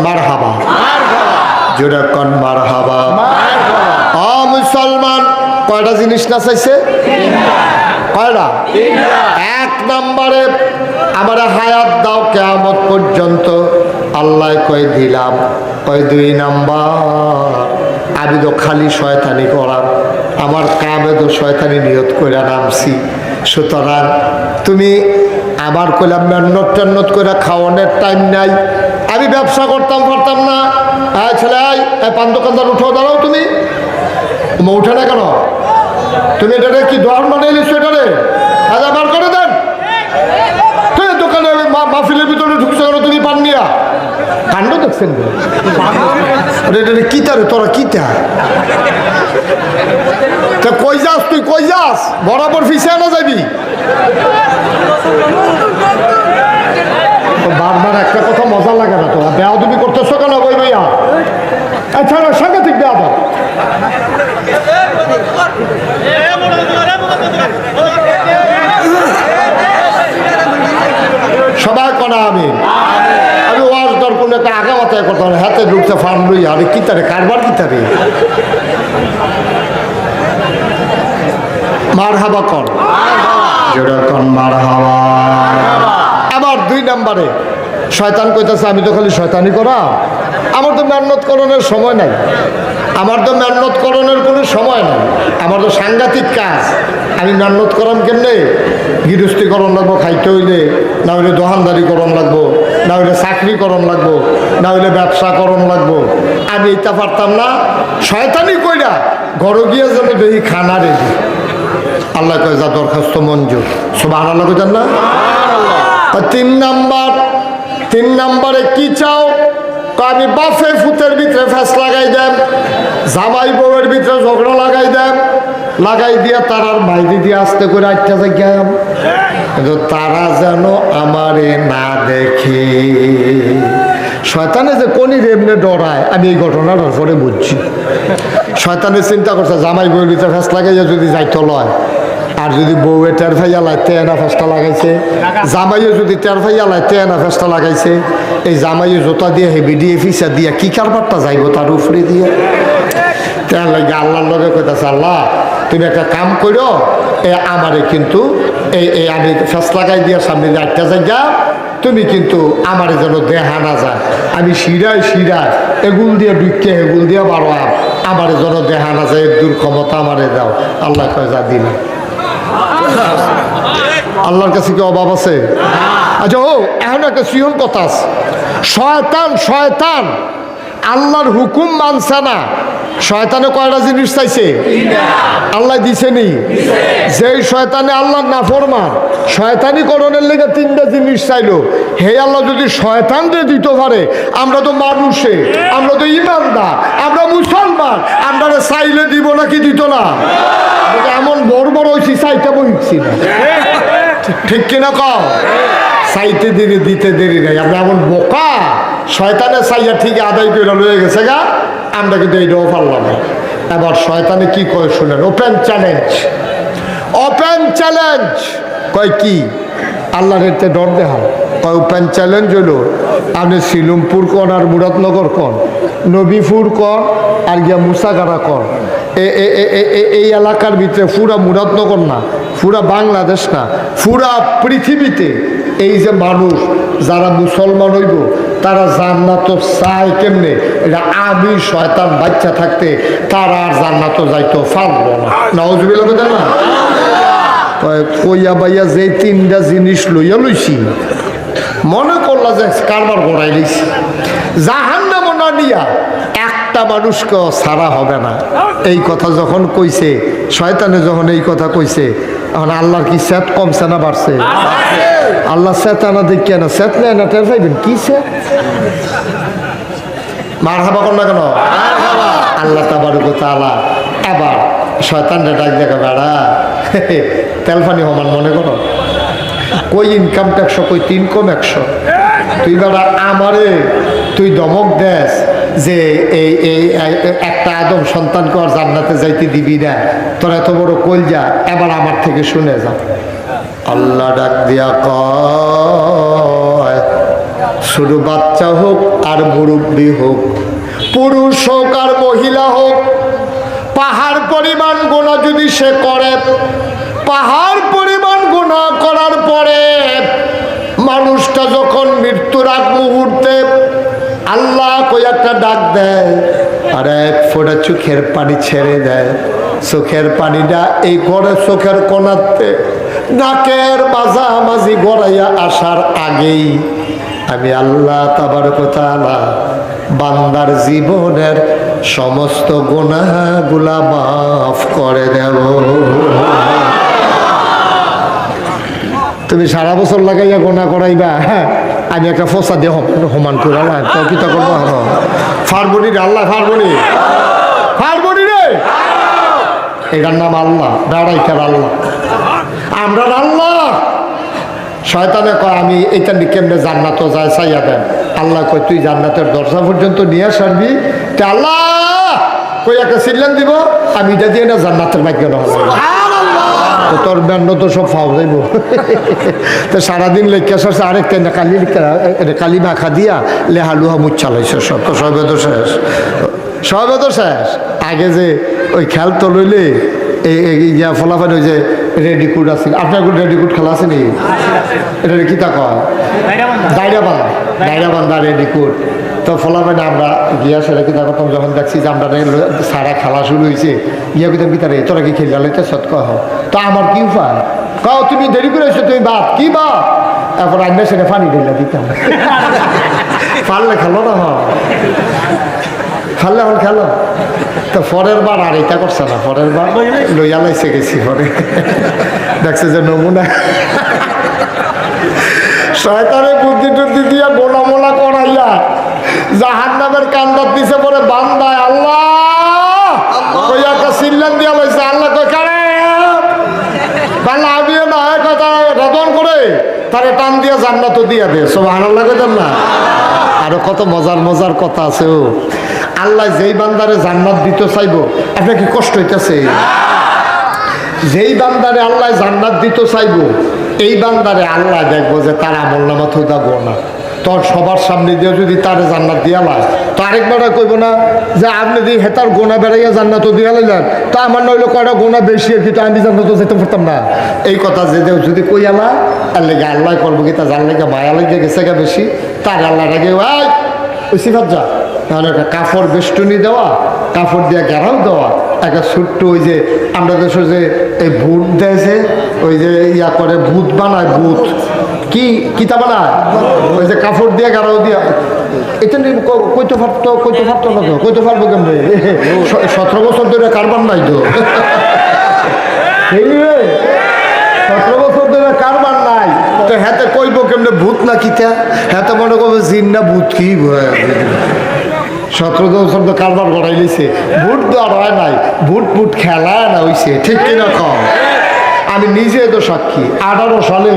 মারহাবা জোরে কোন মারহাবা। মুসলমান কয়টা জিনিস না চাইছে? কয়টা? এক নম্বরে আমার হায়াত দাও কিয়ামত পর্যন্ত, আল্লাহ কই দিলাম। কই দুই নাম্বার আমি তো খালি শয়তানি করার, আমার কামে তো শয়তানি নিয়ত করে নামছি। সুতরাং তুমি আবার কইলাম মেহনত টেন্নত করে খাওয়ানোর টাইম নাই। আমি ব্যবসা করতাম পারতাম না। ছেলে পান দোকানদার উঠো, দাঁড়াও তুমি উঠে না কেন? তুমি এটারে কি দোয়ার মানে নিচ্ছ? এটারে হাজার বার করে দেন। দোকানে মাহফিলের ভিতরে ঢুকছো কেন তুমি? পান নিয়া কাণ্ড দেখছেন কিতা রে তোরা? কিতা কই যাস তুই? কই যাস? বরাবর ফিসে না যাবি? বারবার একটা কথা মজা লাগে না? তোরা বেয়া তুমি করতেছো কেন? বই বইয়া আচ্ছা সাংঘাতিক বেয়া দাও। সবাই কনা আমি ওয়াজ দর কোনো একটা আগা মাথায় করতাম, হাতে ঢুকছে ফার্ম লই। আরে কিতারে কারবার কিতারে মার হাবা কর, যেরকম মার হাওয়া। আবার দুই নম্বরে শয়তান কইতাছে আমি তো খালি শয়তানি করা, আমার তো মেহনত করণের সময় নাই। আমার তো মেহনত করণের কোনো সময় নাই, আমার তো সাংঘাতিক কাজ। আমি মেহনত করাম কেমনে? গৃহস্থী করণ লাগবো খাইতে হইলে, না হইলে দোকানদারি করণ লাগবো, না হইলে চাকরি করণ লাগবো, না হইলে ব্যবসা করণ লাগবো। আমি এটা পারতাম না। শয়তানি কইরা ঘরে গিয়ে যেন দেখি খানা রেডি। আল্লাহ কয় যা দরখাস্ত মঞ্জুর। সুবহানাল্লাহ কইতেন না? তিন নাম্বারে কি চাও? আমি বাপে ফুতের ভিতরে ফ্যাস লাগাই দেন, জামাই বউয়ের ভিতরে ঝগড়া লাগাই দেন, লাগাই দিয়া তারার মাইদি দিয়ে আস্তে করে আটটা যাইয়াম, কিন্তু তারা যেন আমারে না দেখে। শয়তানে যে কোনি এমনি ডরায়, আমি এই ঘটনাটার পরে বুঝছি। শয়তানে চিন্তা করছে জামাই বউয়ের ভিতরে ফ্যাস লাগাইয়া যদি যাইতো লয়, আর যদি বউয়ে টের ফাইয়া লাই তেনা ফেসটা লাগাইছে, জামাইয়ে যদি টের ফাইয়া লাই তেনা ফেসটা লাগাইছে, এই জামাইয়ে জোতা দিয়ে হেবি দিয়ে ফিসা দিয়ে কি কারবারটা যাইব তার উপরে দিয়ে। তেন লাগে আল্লাহর লগে কইতাছে, আল্লাহ তুমি একটা কাম করো, আমারে কিন্তু এই আমি ফেস লাগাই দিয়া সামনে দিয়ে একটা জায়গা, তুমি কিন্তু আমারে যেন দেহা না যায়। আমি শিরায় এগুল দিয়ে ঢুকে এগুল দিয়ে বারো আমারে যেন দেহা না যায়, দূর ক্ষমতা আমারে দাও। আল্লাহ কয় যা দিন। আল্লাহর কাছে কি অভাব আছে? আচ্ছা এখন একটা সিহন কথা আছে। শয়তান আল্লাহর হুকুম মানছে না। শয়তানে কয়টা জিনিস চাইছে? আল্লাহ দিছে নি? যেই শয়তানে আল্লাহর নাফরমান, শয়তানি করণের লেগে তিনটা জিনিস চাইলো। হে আল্লাহ যদি শয়তানরে দিতে পারে, আমরা তো মানুষে, আমরা তো ইমানদার, আমরা মুসলমান, আমরা চাইলে দিব নাকি দিত না? এমন বড় হয়েছি চাইতে বইছি না, ঠিক কিনা কও? চাইতে দেরি দিতে দেরি নাই। আমরা এমন বোকা, শয়তানে চাইয়া ঠিক আদায় করে লয়ে গেছে গা, আমরা কিন্তু এইটাও পারলাম না। এবার শয়তানে কি কয় শুনেন, ওপেন চ্যালেঞ্জ কয় কি? আল্লাহর এতে ডর দেখা কয় ওপেন চ্যালেঞ্জ হলো আপনি শিলুমপুর কন আর মুরাদনগর কন, নবীপুর কন আর গিয়া মুসাগারা কন, এই এলাকার ভিতরে পুরা মুরাদনগর না, পুরা বাংলাদেশ না, পুরা পৃথিবীতে এই যে মানুষ যারা মুসলমান হইব তারা জান্নাত চায় কেমনে, এটা আমি শয়তান বাচ্চা থাকতে তারা আর জান্নাত যাইতে পারবো না। নাউজুবিল্লাহ বলেন না? কইয়া বাইয়া যে তিনটা জিনিস লইছি, মনে করলা যে কারবার গড়াই লইছি, জাহান্নাম না নিয়া একটা মানুষকে ছাড়া হবে না। এই কথা যখন কইছে, শয়তানে যখন এই কথা কইছে, এখন আল্লাহর কি সেট কমছে না বাড়ছে? আল্লাহ সেট আনা দেখি না, সেট নেয় না, টের পাইবেন কি সেট। মার হাবা কর না কেন? আল্লাহ তাবারক ওয়া তাআলা এবার শয়তানরে ডাক দেখা, বেড়া তেলফানি হমান মনে করো, কই ইনকাম ট্যাক্স, কই 3 কম 100, তুই বেড়া আমারে তুই ধমক দেস যে এই একটা আদম সন্তানকে আর জান্নাতে যাইতে দিবি না, তোর এত বড় কলজা, এবার আমার থেকে শুনে যা। আল্লাহ ডাক দিয়া কয় শুধু বাচ্চা হোক আর মুরব্বী হোক, পুরুষ হোক আর মহিলা হোক, পাহাড় পরিমাণ গুনাহ যদি সে করে, পাহাড় পরিমাণ গুনাহ করার পরে মানুষটা যখন মৃত্যুর আগ মুহূর্তে আল্লাহ কই একটা ডাক দেয় আর এক ফোঁটা চোখের পানি ছেড়ে দেয়, চোখের পানিটা এই ঘরে চোখের কোণাতে নাকের মাঝামাঝি গড়াইয়া আসার আগেই আমি আল্লাহ তাবারক ওয়া তাআলা বান্দার জীবনের সমস্ত গুনাহগুলা মাফ করে দেব। তুমি সারা বছর লাগাইয়া গোনা করাইবা, হ্যাঁ আমি একটা ফসা দিয়ে সমান করে কি তা করবো ফারবনি রে আল্লাহ, ফারবনি রে, এটার নাম আল্লাহ, বেড়াইকার আল্লাহ, আমরা আল্লাহ। শয়তানে কয় আমি এইটা কেমনে জান্নাত যায় চাইয়া দেন, আল্লাহ কয় তুই জান্নাতের দরজা পর্যন্ত নিয়ে আসবি, তা আল্লাহ কই একটা সিল্লান দিব, আমি এটা দিয়ে না জান্নাতের ভাগ্য না হবে, তোর ব্যান্ড তো সব ফাও যাইব। তো সারাদিন লেখা আসছে আরেকটা কালি মাখা দিয়া লেহালুহা মুখ চালাইছে, সব তো সবে তো শেষ, সবে তো শেষ। আগে যে ওই খেল তো লইলে ইয়া ফলাফল ওই যে রেডিকুড আছে, আপনার রেডিকুড খেলা আছে নি? এটা কি তা কয় দায়রা বান্ধা রেডিকুড। তো ফলাফল আমরা গিয়া সেটা কি করতাম, যখন দেখছি যে আমরা সারা খেলা শুরু হয়েছে গিয়া কিতাম কি তারে তোরা কি খেলা লাইতে সৎ কহ, তো আমার কি উপায়, কাও তুমি দেরি করে এসো, তুমি বাপ কি বাপ, তারপর আগে সেটা পানি ঢেলা দিতাম, পারলে খেলো না, ফাললে এখন খেলো। তো পরের বার আর এটা করছে না, পরের বার লইয়া লাইছে গেছি, পরে দেখছে যে নমুনা শয়তানের বুদ্ধি টুদ্ধি দিয়া গোলা মোলা করাইয়া জাহান্নামের কান্দার দিছে, পরে বান্দায় আল্লাহ কইয়া একটা সিল্লান দিয়া লাইছে, আল্লাহ কই কারে বাংলা আমিও না কথা রদন করে তারে টান দিয়া জান্নাত দিয়া দে, সুবহানাল্লাহ কইতাম না। আরো কত মজার মজার কথা আছে। ও আল্লাহ যেই বান্দারে জান্নাত দিতে চাইব, আপনার কি কষ্ট হইতেছে? যেই বান্দারে আল্লাহ জান্নাত দিতে চাইব, এই বান্দারে আল্লাহ দেখবো যে তার আমল নামা থুদা গোনা, তোর সবার সামনে দিয়ে যদি তারে জান্নাত দিয়া লাই, তো আরেকবার কইব না যে আপনি যদি হেতার গোনা বেড়াইয়া জান্নাত দিয়া লাইলেন, তো আমার নইলে কয়টা গোনা বেশি আর কি, তো আমি জান্নাত যেতে পারতাম না। এই কথা যে যদি কই আলা আর লেগে আল্লাহ করবো কি, তা জান লেগে মায়া লেগে গেছে গা বেশি, তার আল্লাহ রেগে ভাই ওই সিফাত যা, তাহলে একটা কাপড় বেষ্টনী দেওয়া, কাপড় দিয়ে ঘেরাও দেওয়া, একটা ছোট্ট ওই যে আমরা দেশের যে এই ভূত দেয়, ওই যে ইয়া করে ভূত বানায়, ভূত কি কিতা বানায়, ওই যে কাপড় দিয়ে ঘেরাও দিয়া, এটা কইতে পারতো না, তো কইতে পারবো কেমন, 17 বছর ধরে কারবার নাই তো, 17 বছর ধরে কারবার নাই, তো হাতে কইব কেমনে ভূত না কিতা, হাতে মনে করবে জিন না ভূত কি, 17 বছর তো কারবার গড়াই লিছে, ভূত তো আর হয় নাই, ভূত খেলা না হইছে, ঠিক কিনা কম। আমি নিজে তো সাক্ষী, 18 সালে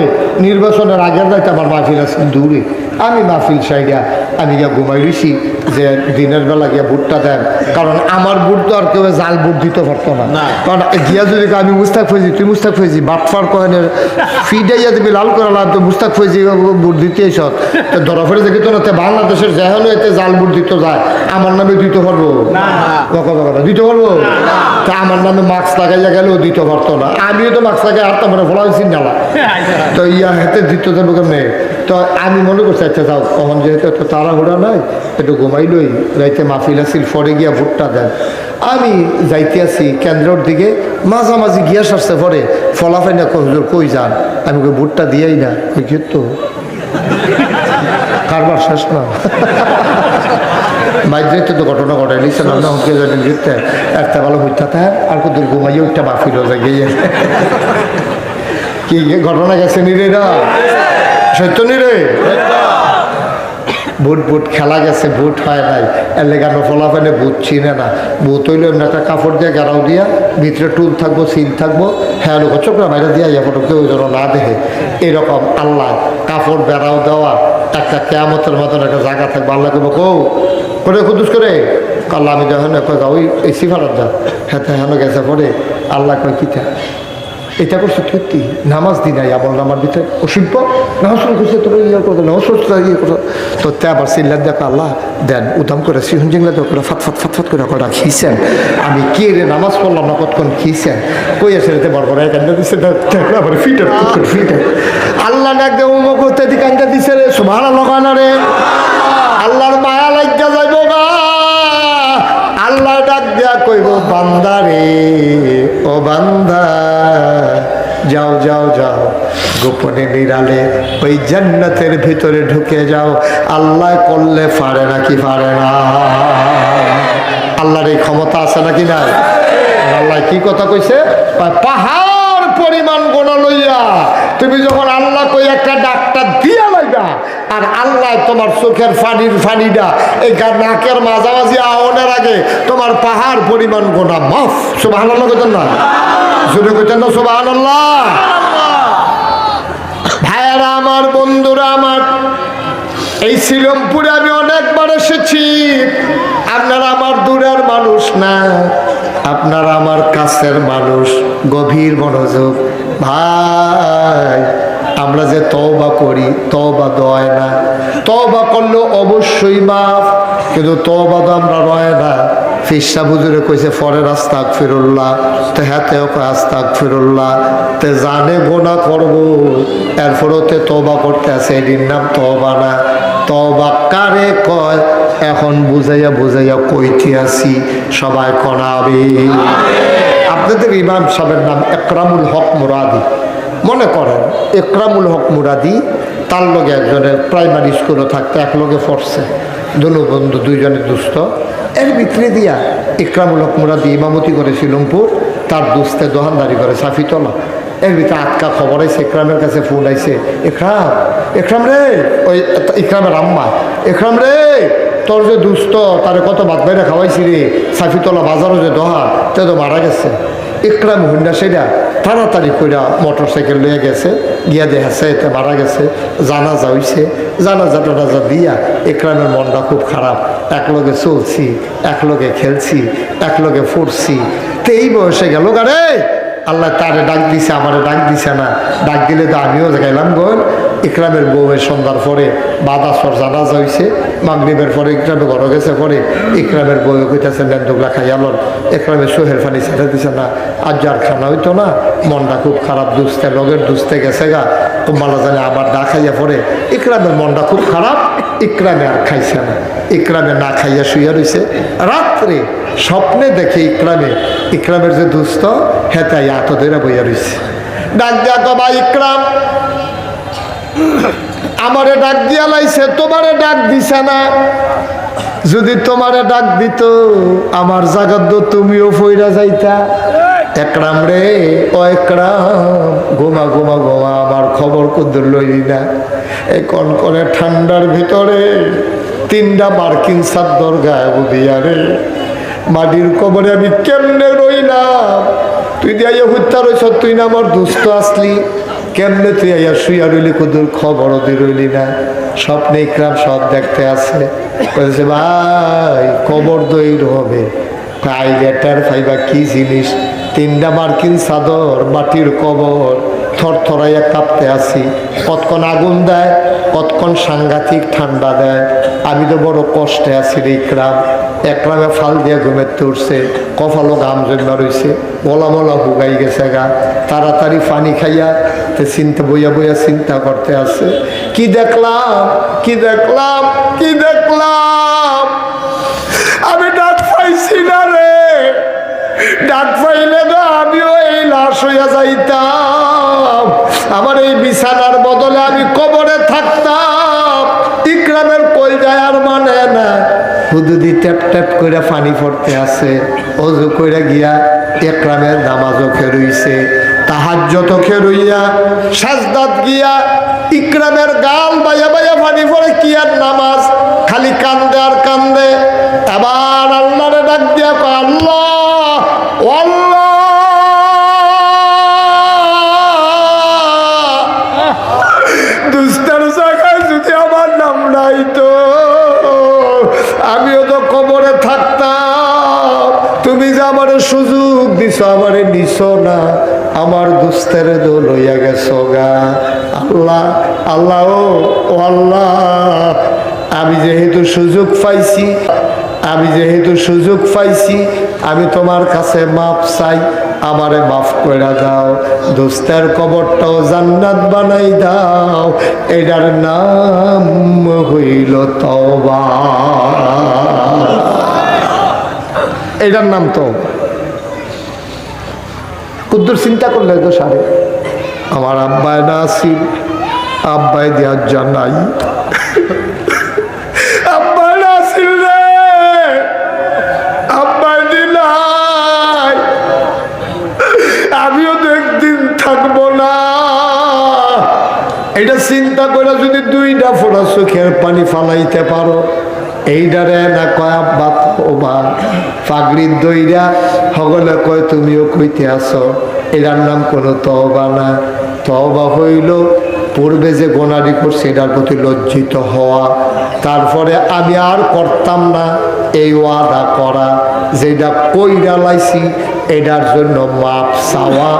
নির্বাচনের আগের রাইতে আমার মাহফিল আছে দূরে, আমি মাহফিল সাইডা আমি গিয়া ঘুমাই রইছি যে দিনের বেলা গিয়া ভোটটা দেন, কারণ আমার ভোট তো আর কেউ জাল ভোট দিতে পারতো না, কারণ গিয়া যদি আমি মুস্তাক ফৈজি, তুই মুস্তাক ফৈজি বাটফার কহেনের ফিডাইয়া দিবি লাল করালাম, তো মুস্তাক ফৈজি ভোট দিতে এসত, তো ধরা ফেলে দেখি তো না, বাংলাদেশের যেহেতু এতে জাল ভোট দিতে যায়, আমার নামে দিতে পারবো দিতে পারবো, তা আমার নামে মাস্ক লাগাইয়া গেলেও দিতে পারতো না, আমিও তো মাস্ক লাগাই আর তোমার ফলা হয়েছি নালা, তো ইয়া হাতে দিতে যাবো কেমনে। তো আমি মনে করছি আচ্ছা যাও, কখন যেহেতু এত তাড়াহুড়া নাই, একটু ঘুমাই লই, রাইতে মাহফিল আসিল, পরে গিয়া ভোটটা দেন। আমি যাইতে আছি কেন্দ্রের দিকে, মাঝামাঝি গিয়া সারছে, পরে ফলাফাই না কই যান, আমি ওই ভোটটা দিয়াই না, ওই তো কারবার শেষ না, বাইরে তো ঘটনা ঘটাই লিখছে না, হুমকে জানি লিখতে একটা ভালো হইতে থাকে, আর কত ঘুমাইয়ে ওইটা মাহফিল হয়ে গিয়ে কি ঘটনা গেছে নিরে না, সত্য নিরে ভোট খেলা গেছে, ভোট হয় নাই, এর লেগে আমরা ফলাফানে ভূত চিনে না, ভূত হইলে এমনি একটা কাপড় দিয়ে গেরাও দিয়া, ভিতরে টুল থাকবো, সিল থাকবো, হ্যাঁ লোক চোখরা বাইরে দিয়া যাবো, কেউ যেন না দেখে, এরকম আল্লাহ কাপড় বেড়াও দেওয়া একটা কেয়ামতের মতন একটা জায়গা থাকবে, আল্লাহ করবো করে খুদুস করে আল্লাহ আমি যখন ওই এই সিফারত যা হ্যাঁ হেন গেছে পরে আল্লাহ কয় কিতা এটা করছো সত্যি নামাজ দি নাই আমল নামার ভিতরে অসভ্য নামাজ শুরু করছে তোর ইয়ে করতো নামাজ ইয়ে করতো তো তে আবার চিল্লার দেখো আল্লাহ দেন উদাম করে সিহন জিংলা করে ফাত করে কটা খিয়েছেন আমি কে রে নামাজ পড়লাম না কতক্ষণ খিয়েছেন কই আছে রে বড় বড় কান্দা দিচ্ছে আবার ফিটার আল্লাহ ডাক দে উমুক ইত্যাদি কান্দা দিছে রে সুবহানাল্লাহ না রে আল্লাহর মায়া লাগিয়া যাইব গা আল্লাহ ডাক দিয়া কইব বান্দা রে ও বান্দা যাও যাও যাও গোপনে নিরালে ওই জান্নাতের ভিতরে ঢুকে যাও আল্লাহ করলে পারে নাকি পারে না আল্লাহর এই ক্ষমতা আছে নাকি নাই আল্লাহ কি কথা কইছে পাহাড় পরিমাণ গোনা লইয়া তুমি যখন আল্লাহ কই একটা ডাক্তার দিয়া লাইবা আর আল্লাহ তোমার চোখের ফানিটা এই নাকের মাঝামাঝি আওয়ানোর আগে তোমার পাহাড় পরিমাণ গোনা মাফ সুবহানাল্লাহ কইতেন না জোরে কইতেন না সুবহানাল্লাহ ভাইয়েরা আমার বন্ধুরা আমার এই শ্রীরামপুরে আমি অনেকবার এসেছি আপনারা আমার দূরের মানুষ না আপনারা আমার কাছের মানুষ গভীর মনোযোগ ভাই আমরা যে তওবা করি তওবা দয় না তওবা করলেও অবশ্যই মাফ কিন্তু তওবা তো আমরা রয় না ফিরসা বুজুরে কইছে ফরের আস্তাগফিরুল্লাহ তে হাতেও কয় আস্তাগফিরুল্লাহ তে জানে গোনা করবো এরপরও তে তওবা করতে আছে এটির নাম তওবা না তওবা কারে কয় এখন বুঝাইয়া বুঝাইয়া কইতে আসি সবাই কনাবে আপনাদের ইমাম সাহেবের নাম একরামুল হক মুরাদি মনে করেন একরামুল হক মুরাদি তার লগে একজনের প্রাইমারি স্কুলে থাকতে এক লগে পড়ছে দুনো বন্ধু দুইজনের দুস্থ এর ভিতরে দিয়া একরামুল হক মুরাদি ইমামতি করে শিলংপুর তার দুস্থে দোকানদারি করে সাফিতলা এর ভিতরে আটকা খবর আইছে একরামের কাছে ফোন আইছে একরাম রে ওই একরামের আম্মা একরাম রে তোর যে দুস্থ তারে কত ভাত বাইরে খাওয়াইছি রে সাফিতলা বাজারও যে দোহান তে তো মারা গেছে একরাম হুন্ডা সেটা তাড়াতাড়ি কইরা মোটর সাইকেল লয়ে গেছে গিয়া দেখাচ্ছে এতে মারা গেছে জানাজা হইছে জানাজা টানাজা দিয়া একরামের মনটা খুব খারাপ একলগে চলছি একলগে খেলছি একলগে ফুটছি তো এই বয়সে গেল গারে আল্লাহ তারে ডাক দিছে আমারে ডাক দিছে না ডাক দিলে তো আমিও গেলাম গোল ইকরামের বউয়ের সন্ধ্যার পরে বাদাসর জানাজা হইছে মাগরিবের পরে ইকরামে ঘর গেছে পরে ইকরামের বউয়ে কইতেছে নেন্দুগলা খাইয়ালন ইকরামের সোহের পানি ছেড়ে দিছে না আজ আর খানা হইতো না মনটা খুব খারাপ দুস্তে লগের দুস্তে গেছে গা কুম্বালা জানে আবার না খাইয়া পরে ইকরামের মনটা খুব খারাপ ইকরামে আর খাইছে না ইকরামে না খাইয়া শুইয়া রইছে রাত্রে স্বপ্নে দেখে ইকরামের যে দুস্থ হেতাই এত ধরে বইয়া রইছে ডাক দিয়া কবা ইকরাম আমারে ডাক দিয়া লাইছে তোমারে ডাক দিছে না যদি তোমারে ডাক দিত আমার জাগাত তুমিও ফইরা যাইতা একরাম রে ও একরাম ঘুমা ঘুমা ঘুমা আমার খবর কুদ্দুর লইলি না এই কনকনে ঠান্ডার ভিতরে 3টা মার্কিন চাদর গায়ে বুদিয়া রে মাটির কবরে আমি কেমনে রইলাম তুই দিয়া হত্যা রইছ তুই না আমার দুস্থ আসলি কেমনে তুই আইয়া শুইয়া রইলি কুদুর খবরও দিয়ে রইলি না স্বপ্নে ইকরাম সব দেখতে আছে বলছে ভাই কবর দইর হবে আইলেটার ফাইবা কি জিনিস 3টা মার্কিন চাদর মাটির কবর থরথরাইয়া কাঁপতে আসি কতক্ষণ আগুন দেয় কতক্ষণ সাংঘাতিক ঠান্ডা দেয় আমি তো বড় কষ্টে আছি রে একরামে ফাল দিয়ে ঘুমেতে উঠছে কপালও ঘাম জমা রয়েছে গলা মলা হুগাই গেছে গা তাড়াতাড়ি পানি খাইয়া তে চিন্তা বইয়া বইয়া চিন্তা করতে আছে কি দেখলাম আমি ডাক পাইছি না রে ডাক পাইলে তো আমিও এই লাশ হইয়া যাইতাম আমার এই বিছানার বদলে আমি কবরে থাকতাম ইকরামের কই যায় আর মানে না হুদুদি ট্যাপ ট্যাপ করে পানি পড়তে আছে অজু কইরা গিয়া একরামের নামাজও খেরুইছে তাহাজ্জুদ খেরুইয়া সাজদাত গিয়া ইকরামের গাল বাইয়া বাইয়া পানি পড়ে কি আর নামাজ খালি কান্দে আর কান্দে আবার আল্লাহরে ডাক দিয়া কয় আল্লাহ আল্লাহ দুস্তার জায়গায় যদি আমার নাম নাই তো আমিও তো কবরে থাকতাম তুমি যে আমার সুযোগ দিছ আমারে নিছ না আমার দুস্তের দো লইয়া গেছো গা। আল্লাহ আল্লাহ ও আল্লাহ, আমি যেহেতু সুযোগ পাইছি আমি তোমার কাছে মাপ চাই, আমারে মাফ করে দাও। দোস্তের কবরটাও জান্নাত বানাই দাও, এটার নাম হইল তওবা। এটার নাম তো কুদ্দুর চিন্তা করলে তো সারে আমার আব্বায় না আসিল, আব্বাই দেওয়ার জানাই, আব্বাই না আসিল রে, আব্বাই দিলাই, আমিও তো একদিন থাকবো না। এটা চিন্তা করে যদি 2টা ফোঁটা চোখের পানি ফালাইতে পারো, এইটারে না কয় আব্বা তওবা, পাগড়ির দইরা হগলে কয় তুমিও কইতে আসো, এটার নাম কোনো তওবা না। তওবা হইল পূর্বে যে গোনারি করছে এটার প্রতি লজ্জিত হওয়া, তারপরে আমি আর করতাম না এই ওয়াদা করা, যেটা কইরা লাইছি এটার জন্য মাপ চাওয়া,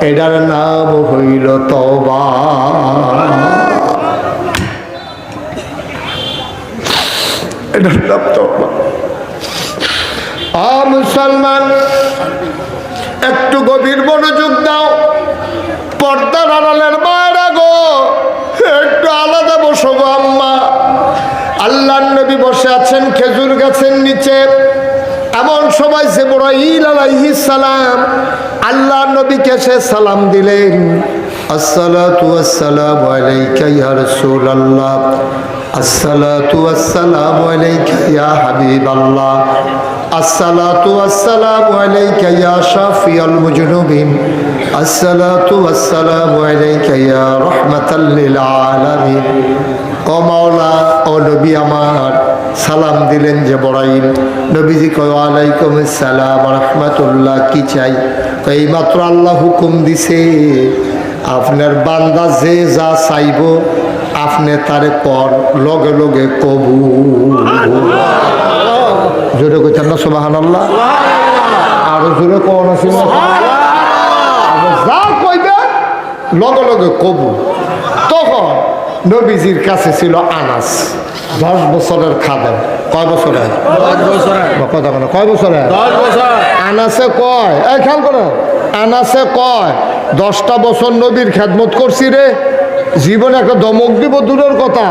এটার নাম হইল তওবা। এটার নাম তওবা। মুসলমান, একটু গভীর মনোযোগ দাও। পর্দার আড়ালের মায়েরা গো, একটু আলাদা বসো গো আম্মা। আল্লাহর নবী বসে আছেন খেজুর গাছের নিচে। এমন সময় জিবরাইল আলাইহিস সালাম আল্লাহর নবীকে সে সালাম দিলেন, আসসালাতু ওয়াসসালামু আলাইকা ইয়া রাসূলুল্লাহ, আসসালাতু ওয়াসসালামু আলাইকা ইয়া হাবিবাল্লাহ, আসসালাতু ওয়াসসালামু আলাইকা ইয়া শাফিয়াল মুজনুবিন, আসসালাতু ওয়াসসালামু আলাইকা ইয়া রাহমাতাল লিল আলামিন। ও মাওলা, ও নবী আমার, সালাম দিলেন জিবরাইল। নবীজি কয় ওয়ালাইকুম আসসালাম ওয়া রাহমাতুল্লাহ, কি চাই? এইমাত্র আল্লাহ হুকুম দিছে আপনার বান্দা যে যা চাইব আপনি তারে পর লগে লগে কবুল। জোরে কইতেন না সুবহানাল্লাহ? আরো জোরে কোন আছে? যা কইবে লগে লগে কবুল। তখন নবীজির কাছে ছিল আনাস, 10 বছরের খাদেম। কয় বছরের? 10 বছরের। কথা বলে কয় বছরের? 10 বছর। আনাসে কয়, এই খেয়াল করো, আনাসে কয় 10টা বছর নবীর খেদমত করছি রে, জীবনে একটা দমক দিব দূরের কথা,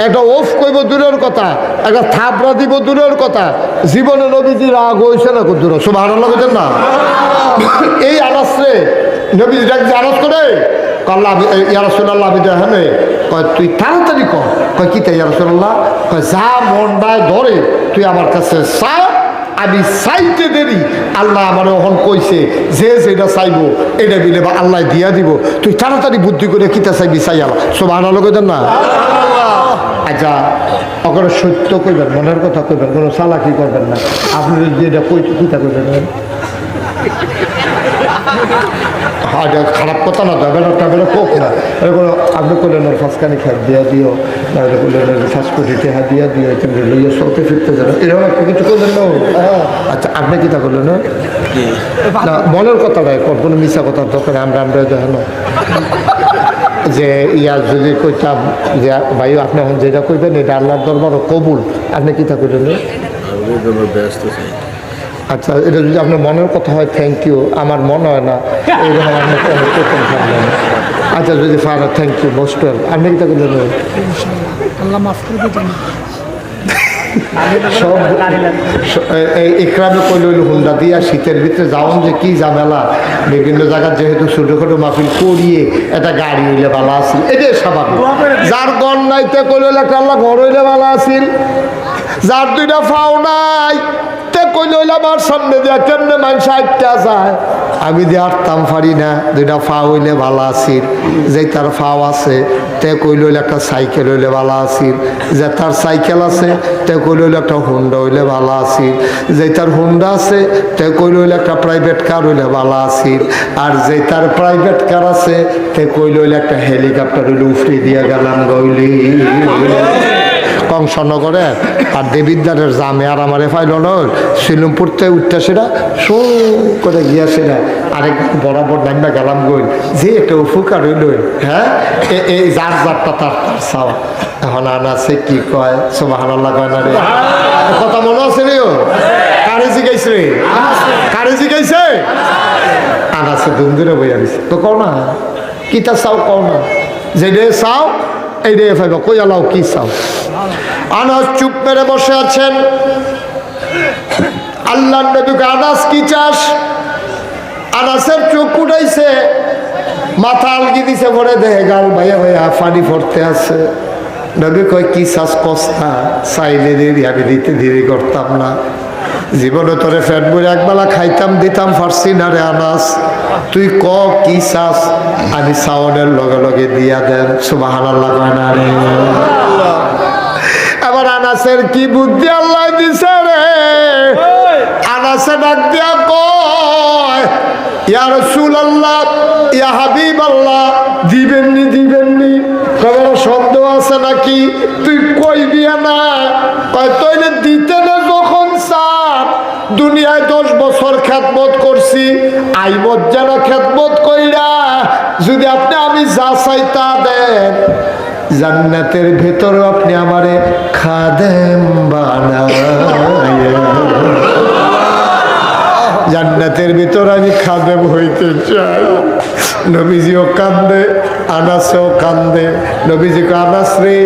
একটা ওফ কইব দূরের কথা, একটা থাপড়া দিব দূরের কথা, জীবনে নবীজি রাগ হয়েছে না দূর। সুবহানাল্লাহ বলেন না? এই আনাস রে নবীজি ডাকছে, আনাস করে আল্লাহ ইয়া রাসূলুল্লাহ, আমি দেখেন কয় তুই তাড়াতাড়ি কর। কয় কি তাই ইয়া রাসূলুল্লাহ? কয় যা মনটায় ধরে তুই আমার কাছে চা, আমি চাইতে দেরি আল্লাহ আমার ওখান কইছে যে যেটা চাইবো এটা দিলে বা আল্লাহ দিয়া দিব, তুই তাড়াতাড়ি বুদ্ধি করে কিতা চাইবি চাই আল্লাহ। সুবহানাল্লাহ কইতেন না? আচ্ছা, ওখানে সত্য কইবেন, মনের কথা কইবেন, কোনো চালাকি করবেন না। আপনি যদি এটা কইতে কিতা কইবেন? খারাপ কথা না, বেড়া কোক না, আপনি করলেন ফাঁসকানি খাই দিয়া দিও, নাহলে করলেন 5 কোটি টাকা দিয়া দিও, লইয়া চলতে ফিরতে যাবে, এরকম একটা কিছু করলেন না। আচ্ছা, আপনি কিতা করলেন না? মনের কথাটাই কোনো মিশা কথার দরকার। আমরা দেখেন যে ইয়া যদি কইতাম যে ভাই আপনি এখন যেটা কইবেন এটা আল্লাহর দরবারও কবুল, আপনি কিতা করলেন? আচ্ছা, এটা যদি আপনার মনের কথা হয় থ্যাংক ইউ, আমার মনে হয় না এইরকম আপনি প্রথম থাকবেন। আচ্ছা, যদি father thank you most well, আপনি কি তাকে দেবেন? আল্লাহ মাফ করে দিবেন। সব ইকরামে কইল হুন্ডা দিয়া শীতের ভিতরে যাওন যে কি ঝামেলা, বিভিন্ন জায়গার যেহেতু ছোটোখাটো মাহফিল করিয়ে একটা গাড়ি হইলে ভালো আসিল, এটাই স্বাভাবিক। যার গণ নাইতে কইল একটা আল্লাহ ঘর হইলে ভালো আসিল, যার 2টা ফাও নাই তে কইল আমার সামনে দিয়া কেমনে মানুষ 8টা যায়, আমি দিয়ে আটতাম পারি না, 2টা ফা হইলে ভালো আসিল। যে তার ফাও আছে তে কইল একটা সাইকেল হইলে ভালো আসিল, যে তার সাইকেল আছে তে কইল একটা হুন্ডা হইলে ভালো আসিল, যে তার হুন্ডা আছে তে কইল একটা প্রাইভেট কার হইলে ভালো আসিল, আর যে তার প্রাইভেট কার আছে তে কইল একটা হেলিকপ্টার হইলে উফরে দিয়া গেলাম গইলি। কংসনগরের আর দেবিদ্বারের জামে আর আমারে ফাইল শিলুমপুরতে উঠতে সেটা শো করে গিয়াছিলাম আরেক বরাবর নামটা গেলাম গই যে একটা উপকার হইল হ্যাঁ এই যার যারটা তার তার চাওয়া এখন আনাছে কি কয় সুবহানাল্লাহ কয় না রে কথা মনে আছে রে ও কারে জিগাইছে রে কারে জিগাইছে আনাছে দুম ধরে বইয়া দিছে তো কও না কিতা চাও কও না যে রে চাও এই রে ফাইব কই আলাও কি চাও আনাস চুপ মেরে বসে আছেন আল্লাহ নবীকে আনাস কি চাস আনাসের চোখ উঠাইছে মাথা আলগি দিছে পরে দেহে গাল ভাইয়া ভাইয়া পানি পড়তে আছে নবী কয় কি চাস কস্তা চাইলে দেরি আমি দিতে দেরি করতাম না জীবনে তোরে ফ্যাট বলে একবেলা খাইতাম দিতাম পারছি না রে আনাস তুই ক কি চাস আমি সাউনের লগে লগে দিয়া দেন সুবহানাল্লাহ কয় না রে এবার আনাসের কি বুদ্ধি আল্লাহ দিছে রে আনাসে ডাক দিয়া কয় ইয়া রাসূলুল্লাহ ইয়া হাবিবাল্লাহ দিবেননি কবে শব্দ আছে নাকি তুই কই দিয়া না কয় তইলে দিতে না যখন চাপ দুনিয়ায় 10 বছর খেদমত করছি আইমত যারা খেদমত কইরা যদি আপনি আমি যা চাই তা দেন জান্নাতের ভেতরে আপনি আমারে খাদেম বানায়া জান্নাতের ভিতর আমি খাদেম হইতে চাই নবীজিও কান্দে আনাসেও কান্দে নবীজি আনাস রে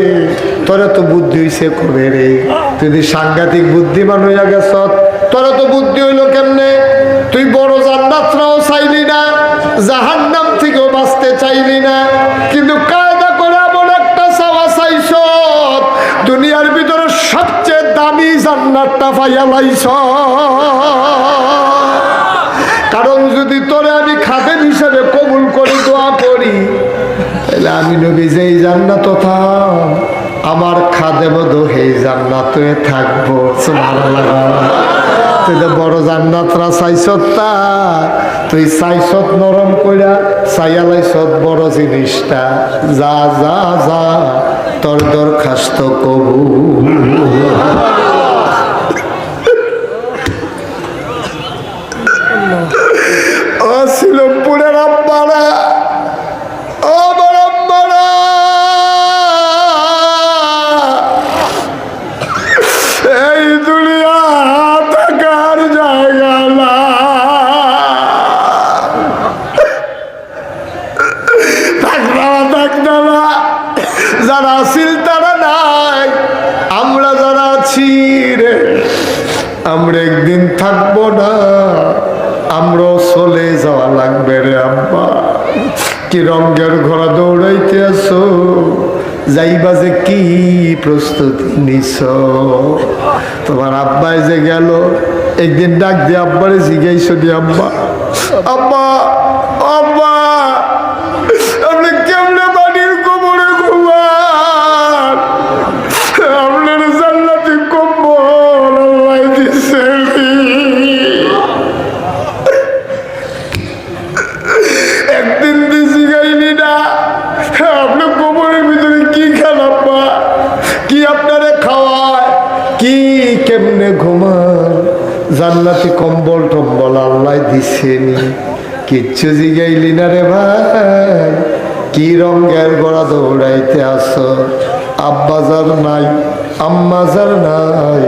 তোরা তো বুদ্ধি হইছে কবে রে তুই সাংঘাতিক বুদ্ধিমান হইয়া গেছ তোরা তো বুদ্ধি হইল কেমনে তুই বড় জান্নাতটাও চাইলি না জাহান্নাম থেকেও বাঁচতে চাইলি না কিন্তু কায়দা করে এমন একটা চাওয়া চাইছ দুনিয়ার ভিতরে সবচেয়ে দামি জান্নাতটা পাইয়া লাইছ কারণ যদি তোরে আমি খাদেম হিসেবে কবুল করি দোয়া করি তাহলে আমি নবী যেই জান্নাত থাম আমার খাদেম দোহেই জান্নাতে থাকবো সুবহানাল্লাহ তুই তো বড় জান্নাতরা চাইছত তা তুই চাইছত নরম কইরা চাইয়া লাইছত বড় জিনিসটা যা যা যা তোর দরখাস্ত কবুল ও শিলমপুরের আব্বারা ও বড় আব্বারা এই দুনিয়া থাকার জায়গা না থাকনা যারা আসিল তারা নাই আমরা যারা আছি রে আমরা একদিন থাকবো না আমরাও চলে যাওয়া লাগবে রে আব্বা কি রঙের ঘোড়া দৌড়াইতে আসো যাইবা যে কি প্রস্তুতি নিছ তোমার আব্বাই যে গেল একদিন ডাক দিয়ে আব্বারে জিজ্ঞাইছো দি আব্বা আব্বা আব্বা আপনি কেমনে বাড়ির কোমরে ঘুমান আপনার জান্নাতি কম্বল আল্লাহ দিছে একদিন দিছি গাইলি না আপনি কোমরের ভিতরে কি খান আব্বা কি আপনারে খাওয়ায় কি কেমনে ঘুমান জান্নাতি কম্বল টম্বল আল্লাহ দিছেনি কিচ্ছু জিগাইলি না রে ভাই কি রঙের গোড়া দৌড়াইতে আসো আব্বাজার নাই আম্মাজার নাই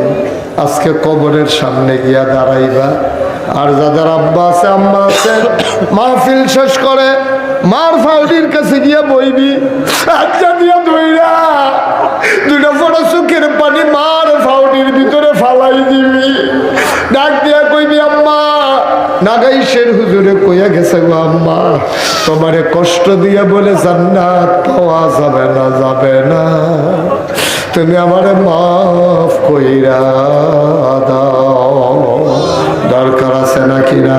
আজকে কবরের সামনে গিয়া দাঁড়াইবা আর যাদের আব্বা আছে আম্মা আছে মাহফিল শেষ করে মার ফাউডির কাছে গিয়া বইবি আচ্ছা দিয়া ধইরা দুইটা ফোটা চোখের পানি মার ফাউডির ভিতরে ফালাই দিবি ডাক দিয়া কইবি আম্মা নাগাইশের হুজুরে কইয়া গেছে গো আম্মা তোমারে কষ্ট দিয়া বলে জান্নাত পাওয়া যাবে না তুমি আমারে মাফ কইরা দাও দরকার আছে নাকি না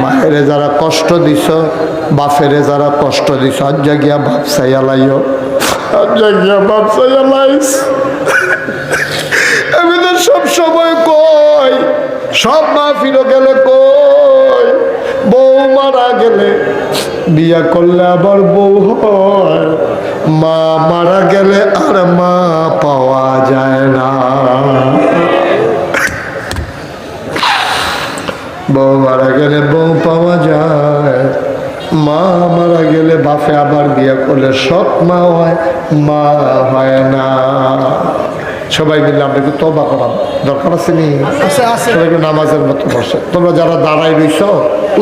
মায়েরে যারা কষ্ট দিছ বাপেরে যারা কষ্ট দিছ আজ জাগিয়া বাপ চাইয়া লাইও আজ জাগিয়া বাপ চাইয়া লাইস আমি তো সব সময় কই সব মাহফিল গেলে কই বউ মারা গেলে বিয়া করলে আবার বউ হয় মা মারা গেলে আর মা পাওয়া যায় না, বউ মারা গেলে বউ পাওয়া যায়, মা মারা গেলে বাপে আবার বিয়ে করলে সৎ মা হয়, মা হয় না। সবাই মিলে আমরা একটু তওবা করার দরকার আছে নি? সবাই একটু নামাজের মতো বসে। তোমরা যারা দাঁড়াই রইছ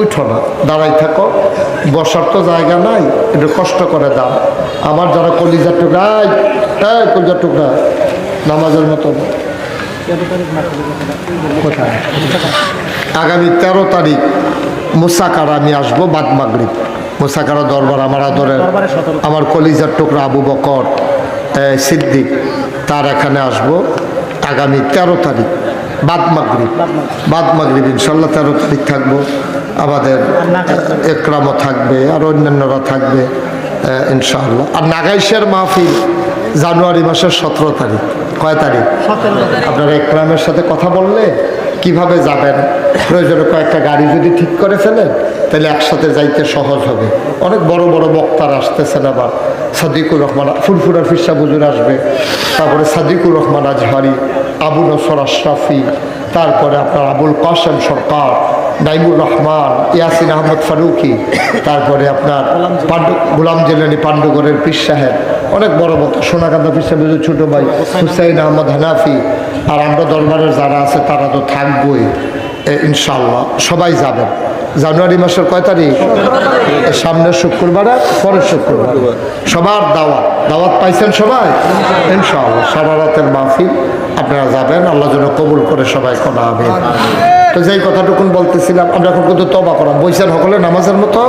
উঠো না, দাঁড়াই থাকো, বসার তো জায়গা নাই, একটু কষ্ট করে দাও। আমার যারা কলিজার টুকরা, কলিজার টুকরা নামাজের মতো কোথায়? আগামী 13 তারিখ মুসাকারা আমি আসবো, বাদ মাগরিব মুসাকারা দরবার, আমার আদরের আমার কলিজার টুকরা আবু বকর সিদ্দিক, তার এখানে আসবো আগামী 13 তারিখ বাদ মাগরিব ইনশাল্লাহ 13 তারিখ থাকবো। আমাদের একরামও থাকবে আর অন্যান্যরা থাকবে ইনশাআল্লাহ। আর নাগাইশের মাহফিল জানুয়ারি মাসের 17 তারিখ। কয় তারিখ? আপনারা একরামের সাথে কথা বললে কিভাবে যাবেন, প্রয়োজনে কয়েকটা গাড়ি যদি ঠিক করে ফেলেন তাহলে একসাথে যাইতে সহজ হবে। অনেক বড় বড় বক্তার আসতেছেন, আবার সাদিকুর রহমান ফুরফুরার ফিরসা বুজুর আসবে, তারপরে সাদিকুর রহমান আজহারি, আবু নসর আশরাফি, তারপরে আপনার আবুল কাসেম সরকার, নাইমুর রহমান, ইয়াসিন আহমদ ফারুকি, তারপরে আপনার গোলাম জিলানী পাণ্ডুগড়ের পীর সাহেব, অনেক বড় বক্তা, সোনাকান্দা পীর সাহেবের ছোটো ভাই হুসাইন আহমদ হানাফি, আর আমরা দরবারের যারা আছে তারা তো থাকবই ইনশাআল্লাহ। সবাই যাবেন জানুয়ারি মাসের কয় তারিখ? সামনের শুক্রবারে, পরের শুক্রবার। সবার দাওয়াত পাইছেন সবাই ইনশাআল্লাহ। সারা রাতের মাহফিল, আপনারা যাবেন, আল্লাহ যেন কবুল করে সবাই করা হবে। তো যেই কথাটুকুন বলতেছিলাম, আমরা এখন কিন্তু তওবা করা বইছেন সকলে নামাজের মতো।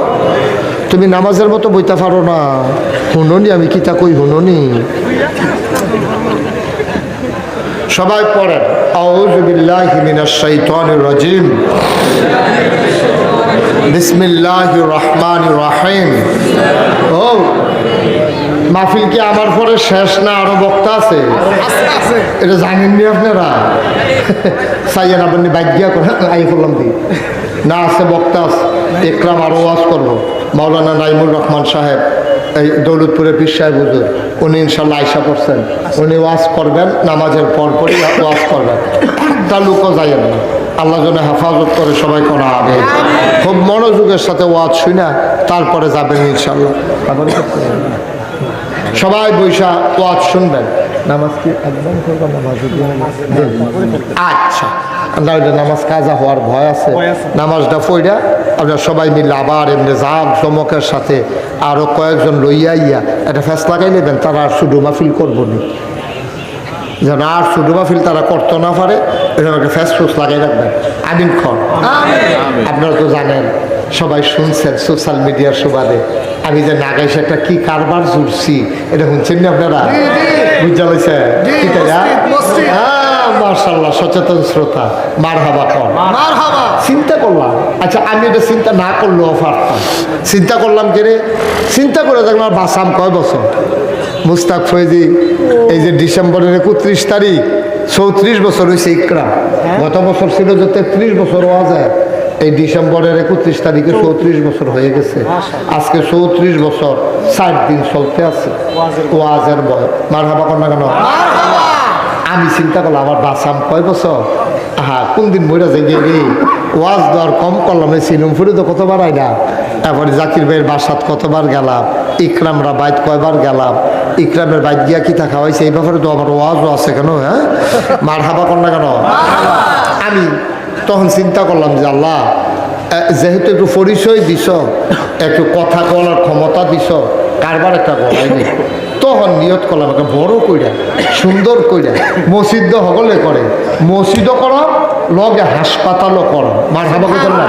তুমি নামাজের মতো বইতে পারো না, হুননি আমি কিতা কই হুননি। সবাই পড়েন আউযু বিল্লাহি মিনাশ শাইতানির রাজিম, বিসমিল্লাহির রহমানির রহিম। ও মাহফিল কি আমার পরে শেষ না আরো বক্তা আছে? এটা জানেননি আপনারা? সাইয়েন আপনি বাগ্যা করে আই করলাম দি না, আছে বক্তা আছে, একরাম আরো ওয়াজ করবো। মাওলানা নাইমুর রহমান সাহেব এই দৌলতপুরে পীর সাহেব হুজুর, উনি ইনশাল্লাহ আয়সা করছেন, উনি ওয়াজ করবেন, নামাজের পরপরই ওয়াজ করবেন। তালুকও যাইয়েন না, আল্লাহ যেন হেফাজত করে সবাই করা হবে। খুব মনোযোগের সাথে ওয়াজ শুই না, তারপরে যাবেন ইনশাল্লাহ। সবাই বৈশা ওয়াজ শুনবেন। নামাজ কি একদম করবেন? আচ্ছা, নামাজ কাজা হওয়ার ভয় আছে, নামাজটা পড়া আপনারা সবাই মিলে আবার এমনি জাম চমকের সাথে আরো কয়েকজন লইয়া ইয়া একটা ফ্যাস লাগাই নেবেন, তারা আর শুধু মাহফিল করবো নি, যেন আর শুধু মাহফিল তারা করতে না পারে, এরকম একটা ফ্যাস ফুস লাগাই রাখবেন। আমিন খন। আপনারা তো জানেন, সবাই শুনছেন সোশ্যাল মিডিয়ার সুবাদে আমি যে নাগাইছে একটা কি কারবার জুড়ছি, এটা শুনছেন না আপনারা? বুঝা লইছে কি তাইরা? মাশাআল্লাহ, সচেতন শ্রোতা, মারহাবা কর। চিন্তা করলাম, আচ্ছা আমি এটা চিন্তা না করলেও পারতাম, চিন্তা করলাম কে রে, চিন্তা করে দেখলাম বাসাম কয় বছর। মুস্তাক ফৈজি এই যে ডিসেম্বরের 31 তারিখ 34 বছর হয়েছে ইকরাম। গত বছর ছিল যে 33 বছর হওয়া যায়, এই ডিসেম্বরের 31 তারিখে 34 বছর হয়ে গেছে। আজকে 34 বছর 60 দিন চলতে আছে ওয়াজের বয়। মারহাবা কর না কেন? আমি চিন্তা করলাম আমার বাসাম কয় বছর, কোন দিন মরে যাই রে, ওয়াজ দেওয়ার কম করলাম। এই সিলুমপুরে তো কতবার আইনা, তারপরে জাকির ভাইয়ের বাসাত কতবার গেলাম, ইকরামরা বাইত কয়বার গেলাম, ইকরামের বাইত গিয়া কি থাকা হয়েছে, এই ব্যাপারে তো আমার ওয়াজও আছে কেন। হ্যাঁ, মারহাবা কর না কেন? আমি তখন চিন্তা করলাম যে আল্লাহ, যেহেতু একটু পরিচয় দিছ, একটু কথা বলার ক্ষমতা দিছ, কারবার একটা গলাই নেই, তখন নিয়ত করলাম একটা বড় কইরা সুন্দর কইরা মসজিদ সকলে করে, মসজিদও করা লগে হাসপাতালও করা। মারহাবা করতাম না,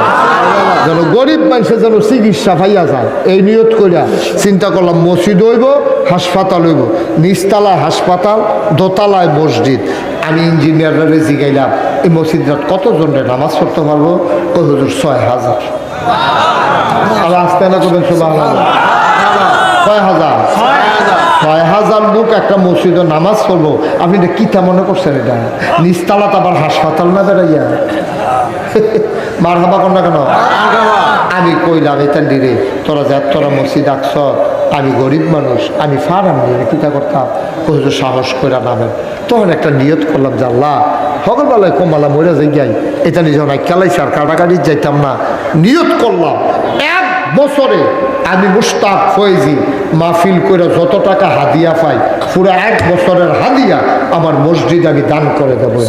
যেন গরিব মানুষের যেন চিকিৎসা পাইয়া যায়, এই নিয়ত কইরা চিন্তা করলাম মসজিদ হইব, হাসপাতাল হইব, নিচতলায় হাসপাতাল, দোতলায় মসজিদ। আমি ইঞ্জিনিয়াররা জিগাইলাম এই মসজিদরা কতজনের নামাজ পড়তে পারবো? ওই হুজুর 6000। আর আসতে না করবেন সুবহানাল্লাহ, 6000 6000 লোক একটা মসজিদে নামাজ পড়বো। আপনি এটা কিতা মনে করছেন? এটা নিচতলাতে আবার হাসপাতাল না বেড়াইয়া। মারহাবা কর না কেন? আমি কইলাম এটা রে, তোরা যা তোরা মসজিদ আসছ, আমি গরিব মানুষ, আমি ফারাম নিয়ে কিতা করতাম, হুজুর সাহস করে নামেন। তখন একটা নিয়ত করলাম যে আল্লাহ সকালবেলায় কমালা মরে যাই গাই এটা নিজে অনেক খেলাইছে আর কাটাকাটি যাইতাম না। নিয়ত করলাম 1 বছরে আমি মুস্তাক ফয়েজি মাহফিল করে যত টাকা হাদিয়া পাই পুরো 1 বছরের হাদিয়া আমার মসজিদ আমি দান করে দেবো।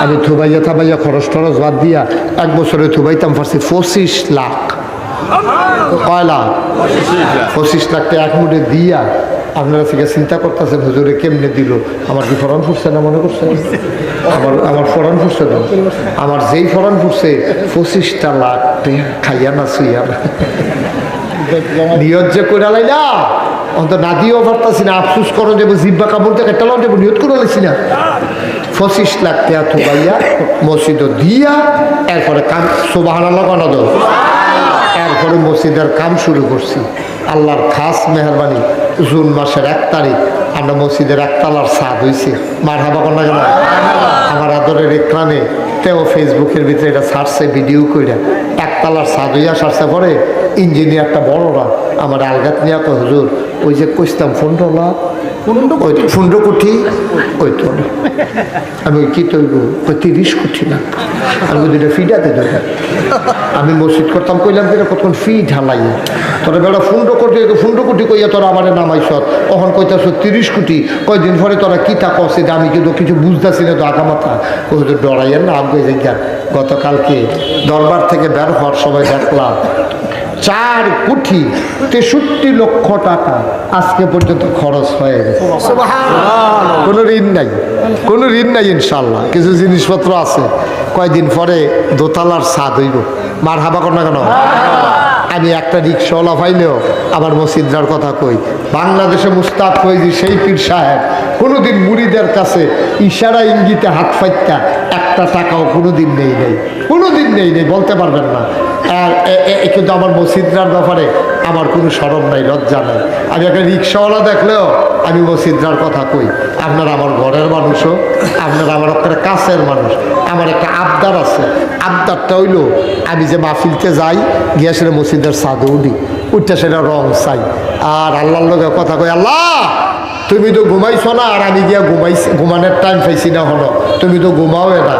আমি থুবাইয়া থাবাইয়া খরচ টরচ বাদ দিয়া 1 বছরে থুবাইতাম পারছি 25 লাখ। কয় লাখ? 25 লাখ টাকা এক মুঠে দিয়া আপনারা থেকে চিন্তা করতেছেন হুজুরে কেমনে দিল। আমার কি ফরান ফুটছে না মনে করছেন? আমার ফরান ফুটছে না, আমার যেই ফরান ফুটছে 25টা লাখ খাইয়া না শুইয়া নিয়ত যে করে লাইলা অন্ত না দিয়েও পারতাছি না। আফসুস করো দেবো জিব্বা কাপড় থেকে একটা দেবো নিয়ত করে লাইছি না। 25 লাখ টাকা থুবাইয়া মসজিদ দিয়া এরপরে কাম সুবহানাল্লাহ বানা দাও। এরপরে মসজিদের কাম শুরু করছি। আল্লাহর খাস মেহরবানি জুন মাসের 1 তারিখ আমরা মসজিদের 1 তালার ছাদ হয়েছে। মারহাবা কন্যা কেন? আমার আদরের একরামে তেও ফেসবুকের ভিতরে এটা ছাড়ছে ভিডিও করে 1 তালার ছাদ হইয়া সারছে। পরে ইঞ্জিনিয়ারটা বড়রা আমার আলগাত নিয়ে তো হুজুর ওই যে কইতাম 15 লাখ 15 কোটি ওই তো আমি ওই কি তৈব 30 কোটি না আমি দুইটা ফিডাতে দরকার। আমি মসজিদ করতাম কইলাম কিনা কতক্ষণ ফি ঢালাইয়া তোরা বেড়া 15 কোটি কইয়া তোরা আমার নামাইছ তখন কইতাছ 30 কোটি। কয়দিন পরে তোরা কি তা কছে আমি কিন্তু কিছু বুঝতেছি না তো আঁকা মাথা হুজুর ডরাইয়ের না আগে যাই। গতকালকে দরবার থেকে বের হওয়ার সময় দেখলাম 4 কোটি 63 লক্ষ টাকা আজকে পর্যন্ত খরচ হয়ে গেছে। কোনো ঋণ নাই, কোনো ঋণ নাই ইনশাল্লাহ। কিছু জিনিসপত্র আছে, কয়দিন পরে দোতলার ছাদ হইব। মার হাবা কর না কেন? আমি একটা রিক্সাওয়ালা পাইলেও আবার মসজিদার কথা কই। বাংলাদেশে মুস্তাক ফয়েজি সেই পীর সাহেব কোনোদিন মুরিদের কাছে ইশারা ইঙ্গিতে হাত ফাইত্যা একটা টাকাও কোনোদিন নেই কোনোদিন নেই বলতে পারবেন না। আর কিন্তু আমার মসজিদার ব্যাপারে আমার কোনো শরম নাই, লজ্জা নাই। আমি একটা রিক্সাওয়ালা দেখলেও আমি মসজিদার কথা কই। আপনারা আমার ঘরের মানুষও, আপনারা আমার একটা কাছের মানুষ। আমার একটা আবদার আছে, আবদারটা হইলো আমি যে মাহফিলতে যাই গিয়া সেটা মসজিদের ছাদে উঠি, উঠতে সেটা রং চাই আর আল্লাহর লগে কথা কই, আল্লাহ তুমি তো ঘুমাইছো না আর আমি গিয়া ঘুমানোর টাইম পাইছি না হলো, তুমি তো ঘুমাও না